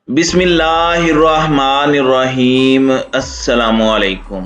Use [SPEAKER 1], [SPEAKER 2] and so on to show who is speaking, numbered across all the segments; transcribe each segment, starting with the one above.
[SPEAKER 1] बिस्मिल्लाहिर्रहमानिर्रहीम। अस्सलामुअलैकुम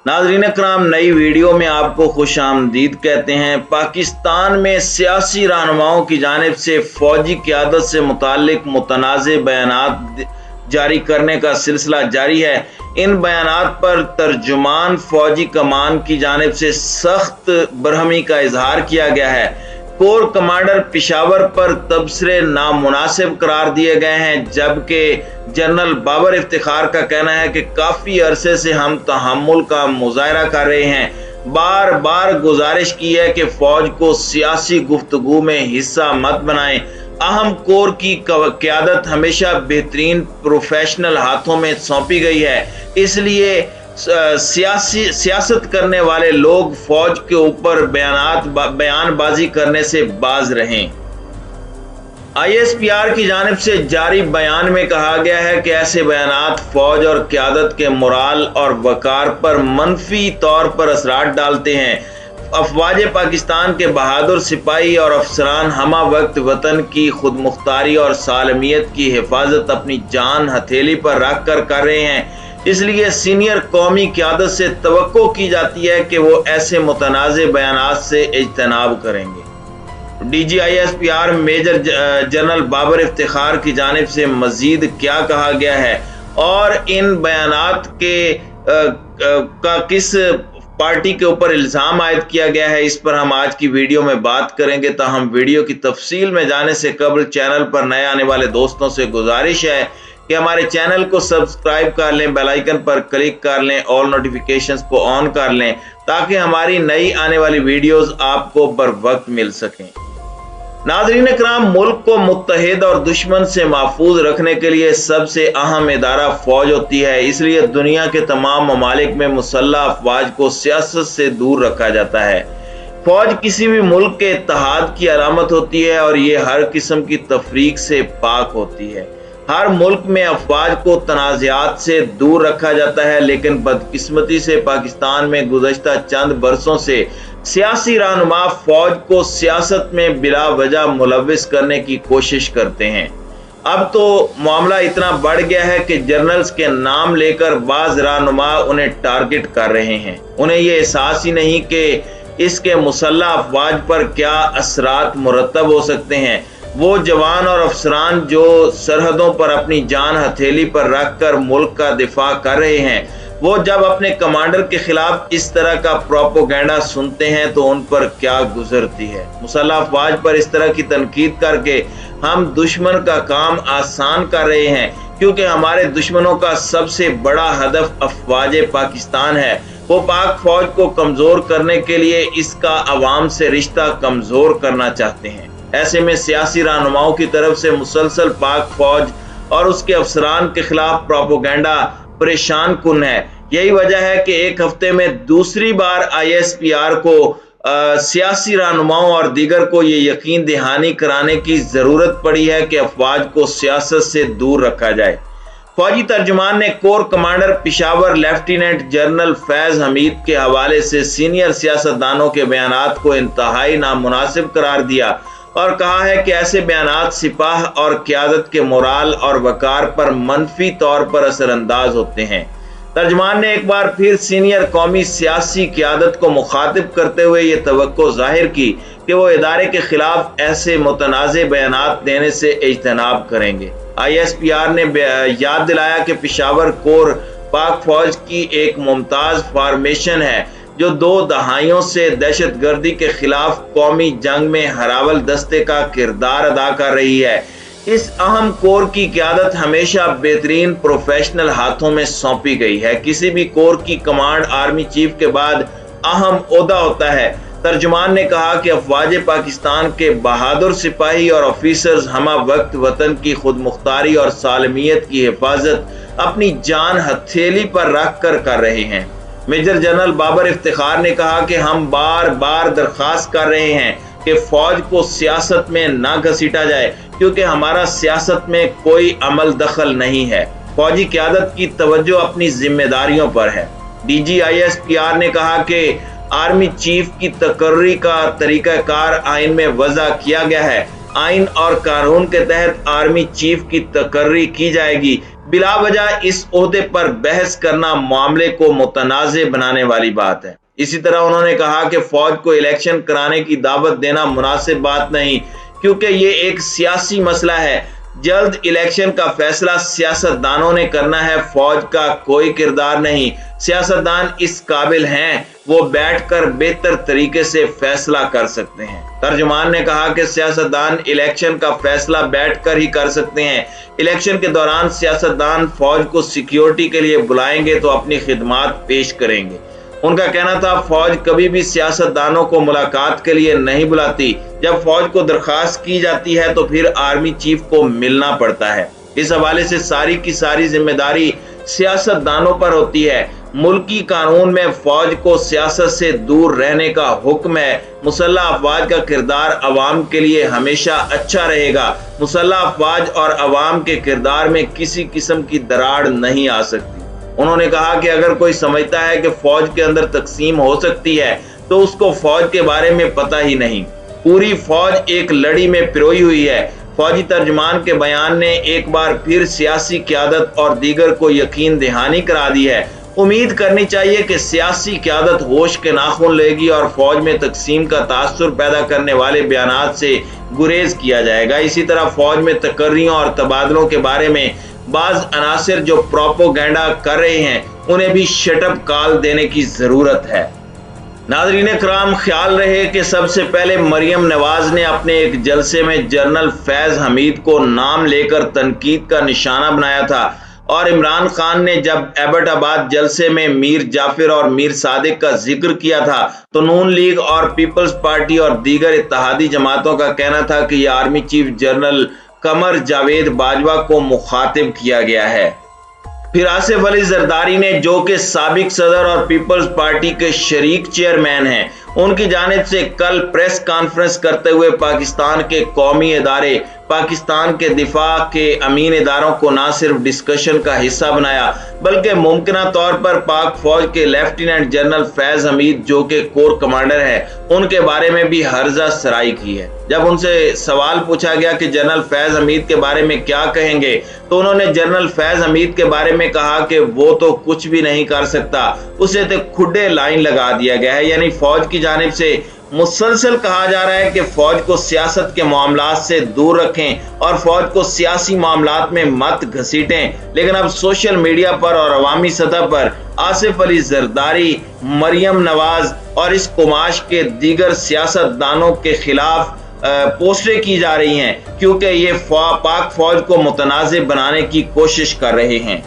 [SPEAKER 1] नाज़रीन अकराम, नई वीडियो में आपको खुश आमदीद कहते हैं। पाकिस्तान में सियासी रहनुमाओं की जानिब से फ़ौजी क़यादत से मुताल्लिक मुतनाज़े बयानात जारी करने का सिलसिला जारी है। इन बयानात पर तर्जुमान फ़ौजी कमान की जानिब से सख्त बरहमी का इजहार किया गया है। कोर कमांडर पेशावर पर तबसरे नामुनासिब करार दिए गए हैं, जबकि जनरल बाबर इफ्तिखार का कहना है कि काफ़ी अरसे से हम तहम्मुल का मुजाहरा कर रहे हैं। बार बार गुजारिश की है कि फ़ौज को सियासी गुफ्तगू में हिस्सा मत बनाएं। अहम कोर की क़यादत हमेशा बेहतरीन प्रोफेशनल हाथों में सौंपी गई है, इसलिए सियासत करने वाले लोग फौज के ऊपर बयानबाजी करने से बाज रहें। ISPR की जानिब से जारी बयान में कहा गया है कि ऐसे बयानात फौज और क़यादत के मोराल और वकार पर मनफी तौर पर असरात डालते हैं। अफवाज पाकिस्तान के बहादुर सिपाही और अफसरान हमा वक्त वतन की खुद मुख्तारी और सालमियत की हिफाजत अपनी जान हथेली पर रख कर रहे हैं, इसलिए सीनियर कौमी क़यादत से तवक्को की जाती है कि वो ऐसे मुतनाज़े बयानात से इज्तनाब करेंगे। DG ISPR major general Babar Iftikhar की जानिब से मजीद क्या कहा गया है और इन बयानात का किस पार्टी के ऊपर इल्ज़ाम आयद किया गया है, इस पर हम आज की वीडियो में बात करेंगे। ताहम वीडियो की तफसील में जाने से कबल चैनल पर नए आने वाले दोस्तों से गुजारिश है कि हमारे चैनल को सब्सक्राइब कर लें, बेल आइकन पर क्लिक कर लें, ऑल नोटिफिकेशंस को ऑन कर लें ताकि हमारी नई आने वाली वीडियोस आपको बर वक्त मिल सकें। नाज़रीन इकराम, मुल्क को मुत्तहिद और दुश्मन से महफूज रखने के लिए सबसे अहम इदारा फौज होती है, इसलिए दुनिया के तमाम ममालिक में मुसल्लह अफवाज को सियासत से दूर रखा जाता है। फौज किसी भी मुल्क के इत्तेहाद की अलामत होती है और ये हर किस्म की तफरीक से पाक होती है। हर मुल्क में अफवाज को तनाज़ात से दूर रखा जाता है, लेकिन बदकिस्मती से पाकिस्तान में गुज़श्ता चंद बरसों से सियासी रहनुमा फौज को सियासत में बिला वजह मुलव्विस करने की कोशिश करते हैं। अब तो मामला इतना बढ़ गया है कि जर्नल्स के नाम लेकर बाज रहनुमा उन्हें टारगेट कर रहे हैं। उन्हें ये एहसास ही नहीं कि इसके मुसल्लह अफवाज पर क्या असरात मुरतब हो सकते हैं। वो जवान और अफसरान जो सरहदों पर अपनी जान हथेली पर रखकर मुल्क का दिफा कर रहे हैं, वो जब अपने कमांडर के खिलाफ इस तरह का प्रोपोगेंडा सुनते हैं तो उन पर क्या गुजरती है। मुसल्लह अफवाज पर इस तरह की तनकीद करके हम दुश्मन का काम आसान कर रहे हैं, क्योंकि हमारे दुश्मनों का सबसे बड़ा हदफ अफवाज पाकिस्तान है। वो पाक फौज को कमजोर करने के लिए इसका अवाम से रिश्ता कमजोर करना चाहते हैं। ऐसे में सियासी रहनुमाओं की तरफ से मुसलसल पाक फौज और उसके अफसरान के खिलाफ प्रोपोगेंडा परेशान कुन है। यही वजह है कि एक हफ्ते में दूसरी बार ISPR को सियासी रहनुमाओं और दीगर को ये यकीन दहानी कराने की जरूरत पड़ी है कि अफवाज को सियासत से दूर रखा जाए। फौजी तर्जुमान ने core commander Peshawar lieutenant general Faiz Hamid के हवाले से सीनियर सियासतदानों के बयानात को इंतहाई नामुनासिब करार दिया और कहा है कि ऐसे बयानात सिपाह और क़यादत के मोराल और वकार पर मनफी तौर पर असरअंदाज होते हैं। तर्जुमान ने एक बार फिर सीनियर कौमी सियासी क़यादत को मुखातिब करते हुए ये तवक्को जाहिर की कि वो इदारे के खिलाफ ऐसे मुतनाज़े बयानात देने से इज्तनाब करेंगे। ISPR ने याद दिलाया कि पेशावर कोर पाक फौज की एक मुमताज़ फॉर्मेशन है जो 2 दहाइयों से दहशत गर्दी के खिलाफ कौमी जंग में हरावल दस्ते का किरदार अदा कर रही है। इस अहम कोर की क़यादत हमेशा बेहतरीन प्रोफेशनल हाथों में सौंपी गई है। किसी भी कोर की कमांड आर्मी चीफ के बाद अहम ओहदा होता है। तर्जुमान ने कहा कि अफवाज पाकिस्तान के बहादुर सिपाही और ऑफिसर्स हमा वक्त वतन की खुद मुख्तारी और सालमियत की हिफाजत अपनी जान हथेली पर रख कर रहे हैं। मेजर जनरल बाबर इफ्तिखार ने कहा कि हम बार बार दरख्वास्त कर रहे हैं कि फौज को सियासत में ना घसीटा जाए, क्योंकि हमारा सियासत में कोई अमल दखल नहीं है। फौजी क़यादत की तवज्जो अपनी जिम्मेदारियों पर है। DG ISPR ने कहा कि आर्मी चीफ की तकर्री का तरीकाकार आइन में वज़ा किया गया है। आइन और कानून के तहत आर्मी चीफ की तकर्री की जाएगी। बिला वजह इस ओहदे पर बहस करना मामले को मुतनाज़े बनाने वाली बात है। इसी तरह उन्होंने कहा कि फौज को इलेक्शन कराने की दावत देना मुनासिब बात नहीं, क्योंकि ये एक सियासी मसला है। जल्द इलेक्शन का फैसला सियासतदानों ने करना है, फौज का कोई किरदार नहीं। सियासतदान इस काबिल हैं, वो बैठकर बेहतर तरीके से फैसला कर सकते हैं। तर्जुमान ने कहा कि सियासतदान इलेक्शन का फैसला बैठकर ही कर सकते हैं। इलेक्शन के दौरान सियासतदान फौज को सिक्योरिटी के लिए बुलाएंगे तो अपनी खिदमात पेश करेंगे। उनका कहना था फौज कभी भी सियासतदानों को मुलाकात के लिए नहीं बुलाती। जब फौज को दरखास्त की जाती है तो फिर आर्मी चीफ को मिलना पड़ता है। इस हवाले से सारी की सारी जिम्मेदारी सियासतदानों पर होती है। मुल्की कानून में फौज को सियासत से दूर रहने का हुक्म है। मुसल्लह अफवाज का किरदार अवाम के लिए हमेशा अच्छा रहेगा। मुसल्लह अफवाज और अवाम के किरदार में किसी किस्म की दरार नहीं आ सकती। उन्होंने कहा कि अगर कोई समझता है कि फौज के अंदर तकसीम हो सकती है तो उसको फौज के बारे में पता ही नहीं। पूरी फौज एक लड़ी में पिरोई हुई है। फौजी तर्जुमान के बयान ने एक बार फिर सियासी क़यादत और दीगर को यकीन दहानी करा दी है। उम्मीद करनी चाहिए कि सियासी क़यादत होश के नाखून लेगी और फौज में तकसीम का तासुर पैदा करने वाले बयानात से गुरेज किया जाएगा। इसी तरह फौज में तकर्रियों और तबादलों के बारे में बाज अनासिर जो प्रोपोगेंडा कर रहे हैं उन्हें भी शटअप कॉल देने की जरूरत है। नाज़रीन कराम, ख्याल रहे कि सबसे पहले मरियम नवाज ने अपने एक जलसे में जनरल फैज हमीद को नाम लेकर तनकीद का निशाना बनाया था और इमरान खान ने जब एबटाबाद जलसे में मीर जाफिर और मीर सादिक का जिक्र किया था तो नून लीग और पीपल्स पार्टी और दीगर इत्तेहादी जमातों का कहना था कि यह army chief general Qamar Javed Bajwa को मुखातिब किया गया है। फिर आसिफ अली जरदारी ने, जो कि साबिक सदर और पीपल्स पार्टी के शरीक चेयरमैन हैं, उनकी जानिब से कल प्रेस कॉन्फ्रेंस करते हुए पाकिस्तान के कौमी इदारे, पाकिस्तान के दिफा के अमीन इदारों को न सिर्फ डिस्कशन का हिस्सा बनाया बल्कि मुमकिना तौर पर पाक फौज के लेफ्टिनेंट जनरल फैज हमीद, जो कि कोर कमांडर है, उनके बारे में भी हर्जा सराई की है। जब उनसे सवाल पूछा गया कि जनरल फैज हमीद के बारे में क्या कहेंगे तो उन्होंने जनरल फैज हमीद के बारे में कहा कि वो तो कुछ भी नहीं कर सकता, उसे तो खुडे लाइन लगा दिया गया है। यानी फौज की जानिब से मुसलसल कहा जा रहा है कि फौज को सियासत के मामलात से दूर रखें और फौज को सियासी मामलात में मत घसीटें। लेकिन अब सोशल मीडिया पर और अवामी सतह पर आसिफ अली जरदारी, मरियम नवाज और इस कुमाश के दीगर सियासतदानों के खिलाफ पोस्टें की जा रही हैं, क्योंकि ये पाक फौज को मुतनाज़िब बनाने की कोशिश कर रहे हैं।